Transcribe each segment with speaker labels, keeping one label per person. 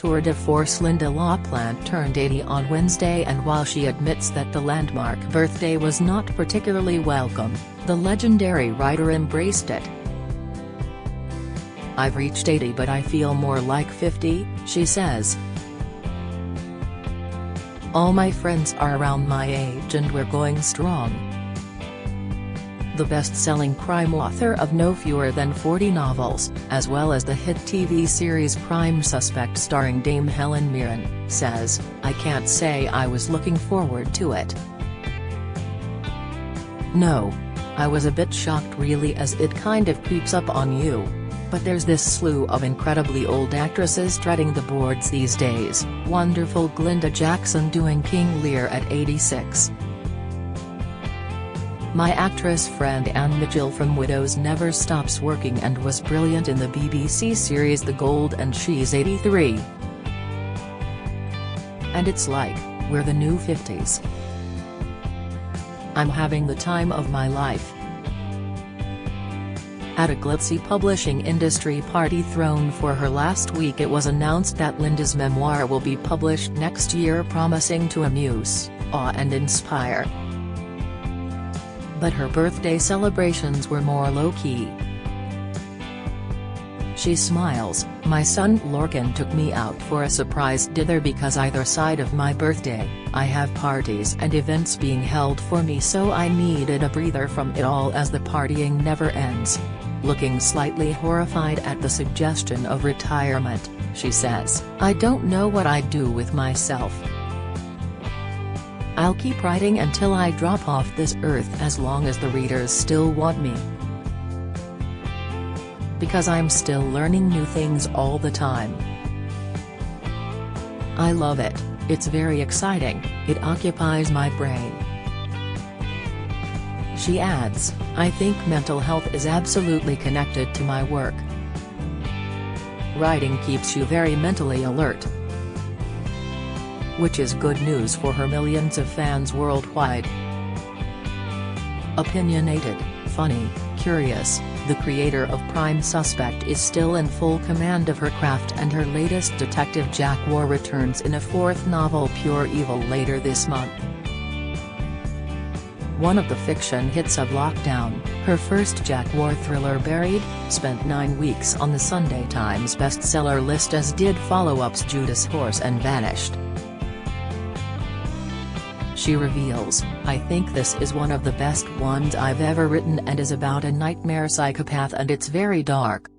Speaker 1: tour de force. Lynda la Plante turned 80 on Wednesday, and while she admits that the landmark birthday was not particularly welcome, the legendary writer embraced it. "I've reached 80 but I feel more like 50, she says. "All my friends are around my age and we're going strong." The best-selling crime author of no fewer than 40 novels, as well as the hit TV series Prime Suspect starring Dame Helen Mirren, says, "I can't say I was looking forward to it. No. I was a bit shocked really, as it kind of creeps up on you. But there's this slew of incredibly old actresses treading the boards these days, wonderful Glenda Jackson doing King Lear at 86. My actress friend Anne Mitchell from Widows never stops working and was brilliant in the BBC series The Gold, and she's 83. And it's like, we're the new 50s. I'm having the time of my life." At a glitzy publishing industry party thrown for her last week, it was announced that Lynda's memoir will be published next year, promising to amuse, awe and inspire. But her birthday celebrations were more low-key. She smiles, "My son Lorcan took me out for a surprise dinner because either side of my birthday, I have parties and events being held for me, so I needed a breather from it all as the partying never ends." Looking slightly horrified at the suggestion of retirement, she says, "I don't know what I'd do with myself. I'll keep writing until I drop off this earth, as long as the readers still want me. Because I'm still learning new things all the time. I love it, it's very exciting, it occupies my brain." She adds, "I think mental health is absolutely connected to my work. Writing keeps you very mentally alert." Which is good news for her millions of fans worldwide. Opinionated, funny, curious, the creator of Prime Suspect is still in full command of her craft, and her latest detective Jack War returns in a fourth novel, Pure Evil, later this month. One of the fiction hits of lockdown, her first Jack War thriller Buried, spent 9 weeks on the Sunday Times bestseller list, as did follow-ups Judas Horse and Vanished. She reveals, "I think this is one of the best ones I've ever written and is about a nightmare psychopath, and it's very dark.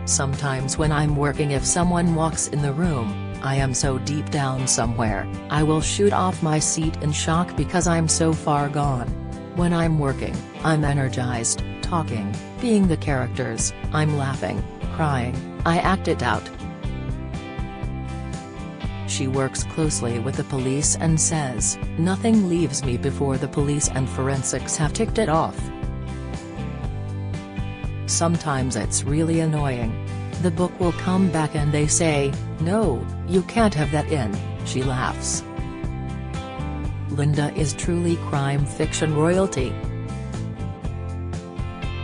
Speaker 1: Sometimes when I'm working, if someone walks in the room, I am so deep down somewhere, I will shoot off my seat in shock because I'm so far gone. When I'm working, I'm energized, talking, being the characters, I'm laughing, crying, I act it out." She works closely with the police and says, "Nothing leaves me before the police and forensics have ticked it off. Sometimes it's really annoying. The book will come back and they say, 'No, you can't have that in,'" she laughs. Lynda is truly crime fiction royalty.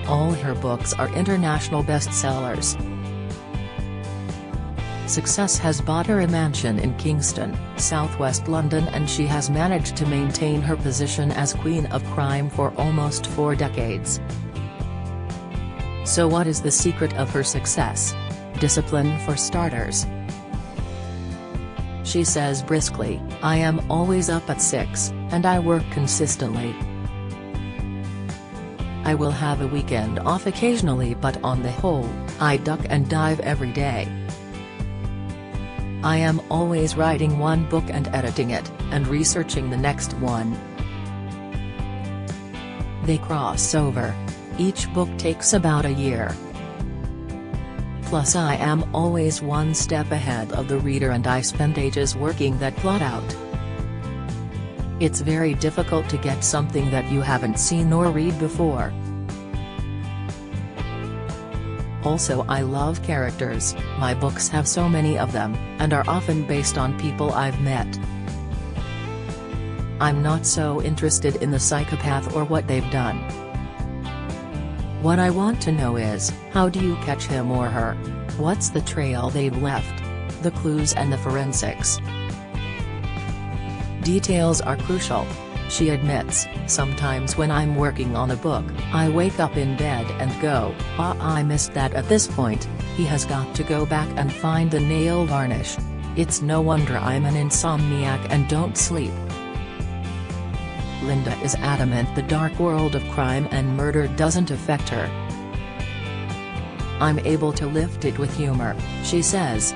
Speaker 1: All her books are international bestsellers. Success has bought her a mansion in Kingston, southwest London, and she has managed to maintain her position as Queen of Crime for almost 4 decades. So what is the secret of her success? Discipline, for starters. She says briskly, "I am always up at 6, and I work consistently. I will have a weekend off occasionally, but on the whole, I duck and dive every day. I am always writing one book and editing it, and researching the next one. They cross over. Each book takes about a year. Plus I am always one step ahead of the reader, and I spend ages working that plot out. It's very difficult to get something that you haven't seen or read before. Also, I love characters, my books have so many of them, and are often based on people I've met. I'm not so interested in the psychopath or what they've done. What I want to know is, how do you catch him or her? What's the trail they've left? the clues and the forensics. Details are crucial. She admits, sometimes when I'm working on a book, I wake up in bed and go, I missed that at this point. He has got to go back and find the nail varnish. It's no wonder I'm an insomniac and don't sleep. Lynda is adamant the dark world of crime and murder doesn't affect her. I'm able to lift it with humor, she says.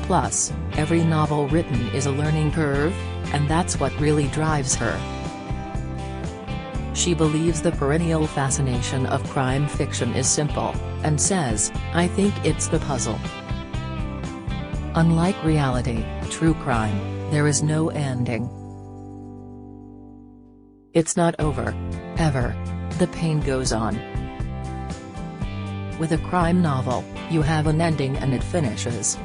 Speaker 1: Plus, every novel written is a learning curve, and that's what really drives her. She believes the perennial fascination of crime fiction is simple, and says, I think it's the puzzle. Unlike reality, true crime, there is no ending. It's not over. Ever. The pain goes on. With a crime novel, you have an ending and it finishes.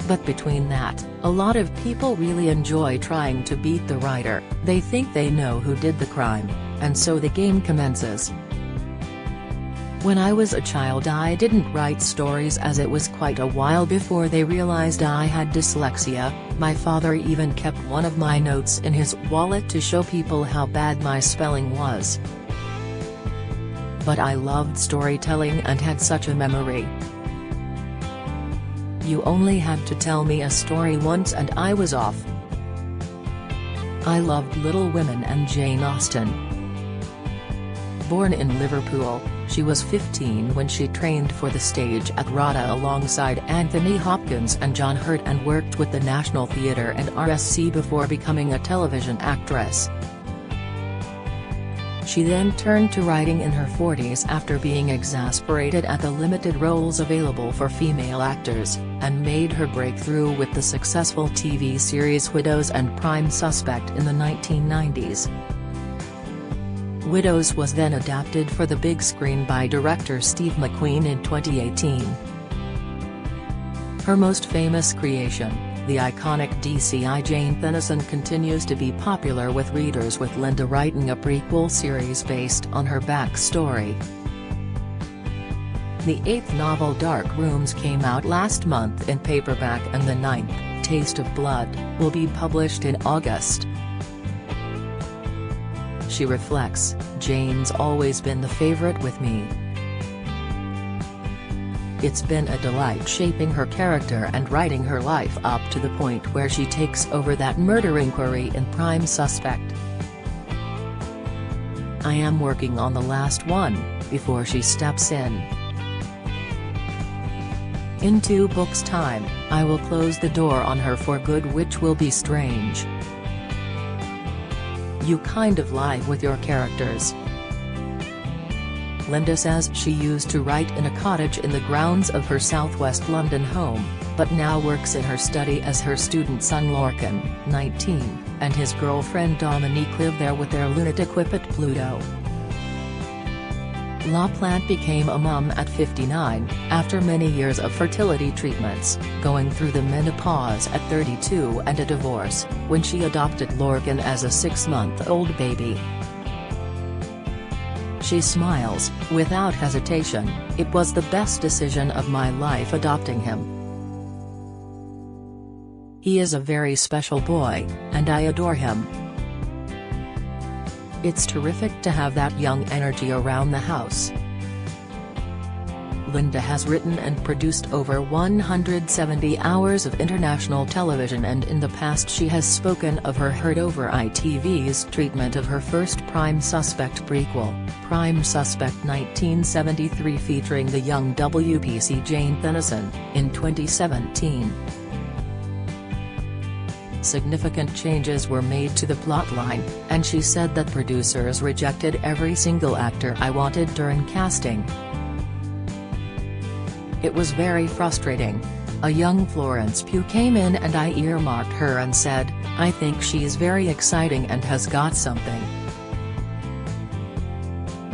Speaker 1: But between that, a lot of people really enjoy trying to beat the writer. They think they know who did the crime, and so the game commences. When I was a child I didn't write stories as it was quite a while before they realized I had dyslexia. My father even kept one of my notes in his wallet to show people how bad my spelling was. But I loved storytelling and had such a memory. You only had to tell me a story once and I was off. I loved Little Women and Jane Austen. Born in Liverpool, she was 15 when she trained for the stage at RADA alongside Anthony Hopkins and John Hurt and worked with the National Theatre and RSC before becoming a television actress. She then turned to writing in her 40s after being exasperated at the limited roles available for female actors, and made her breakthrough with the successful TV series Widows and Prime Suspect in the 1990s. Widows was then adapted for the big screen by director Steve McQueen in 2018. Her most famous creation, the iconic DCI Jane Tennyson, continues to be popular with readers, with Lynda writing a prequel series based on her backstory. The 8th novel Dark Rooms came out last month in paperback, and the 9th, Taste of Blood, will be published in August. She reflects, Jane's always been the favorite with me. It's been a delight shaping her character and writing her life up to the point where she takes over that murder inquiry in Prime Suspect. I am working on the last one, before she steps in. In 2 books' time, I will close the door on her for good, which will be strange. You kind of lie with your characters. Lynda says she used to write in a cottage in the grounds of her southwest London home, but now works in her study as her student son Lorcan, 19, and his girlfriend Dominique live there with their lunatic whippet Pluto. La Plante became a mum at 59, after many years of fertility treatments, going through the menopause at 32 and a divorce, when she adopted Lorcan as a 6-month-old baby. She smiles, without hesitation, "It was the best decision of my life adopting him. He is a very special boy, and I adore him. It's terrific to have that young energy around the house." Lynda has written and produced over 170 hours of international television, and in the past she has spoken of her heard over ITV's treatment of her first Prime Suspect prequel, Prime Suspect 1973, featuring the young WPC Jane Tennyson, in 2017. Significant changes were made to the plotline, and she said that producers rejected every single actor I wanted during casting. "It was very frustrating. A young Florence Pugh came in and I earmarked her and said, I think she's very exciting and has got something.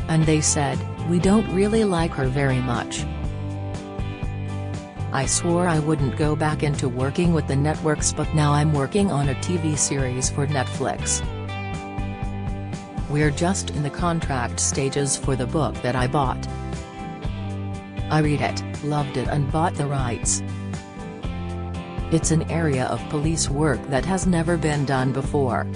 Speaker 1: And they said, we don't really like her very much. I swore I wouldn't go back into working with the networks, but now I'm working on a TV series for Netflix. We're just in the contract stages for the book that I bought. I read it, loved it and bought the rights. It's an area of police work that has never been done before.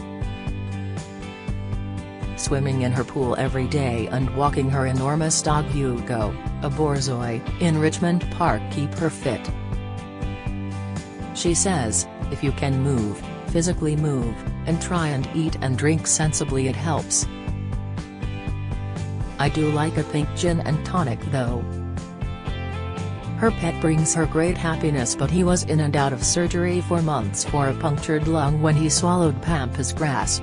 Speaker 1: Swimming in her pool every day and walking her enormous dog Hugo, a Borzoi, in Richmond Park keep her fit. She says, "If you can move, physically move, and try and eat and drink sensibly, it helps. I do like a pink gin and tonic though." Her pet brings her great happiness, but he was in and out of surgery for months for a punctured lung when he swallowed pampas grass.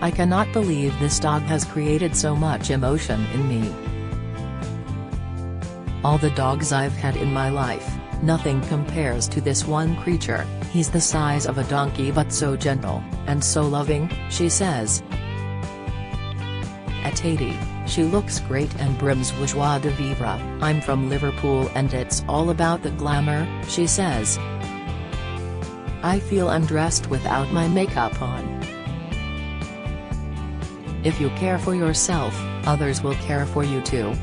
Speaker 1: "I cannot believe this dog has created so much emotion in me. All the dogs I've had in my life, nothing compares to this one creature. He's the size of a donkey but so gentle, and so loving," she says. At 80, she looks great and brims with joie de vivre. "I'm from Liverpool and it's all about the glamour," she says. "I feel undressed without my makeup on. If you care for yourself, others will care for you too.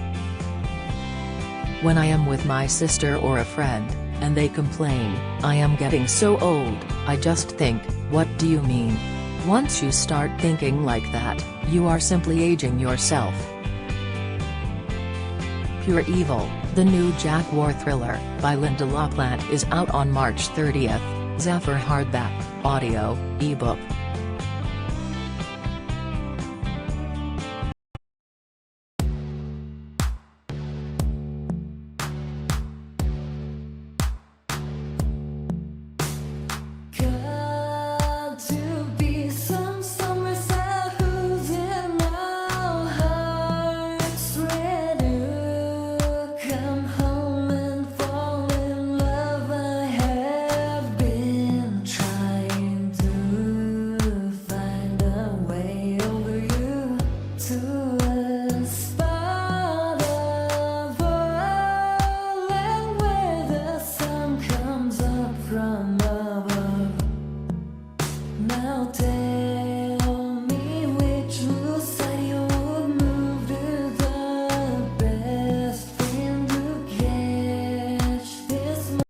Speaker 1: When I am with my sister or a friend, and they complain, 'I am getting so old,' I just think, 'What do you mean?' Once you start thinking like that, you are simply aging yourself." Pure Evil, the new Jack War thriller, by Lynda la Plante is out on March 30th, Zephyr hardback, audio, ebook.
Speaker 2: From above, melted.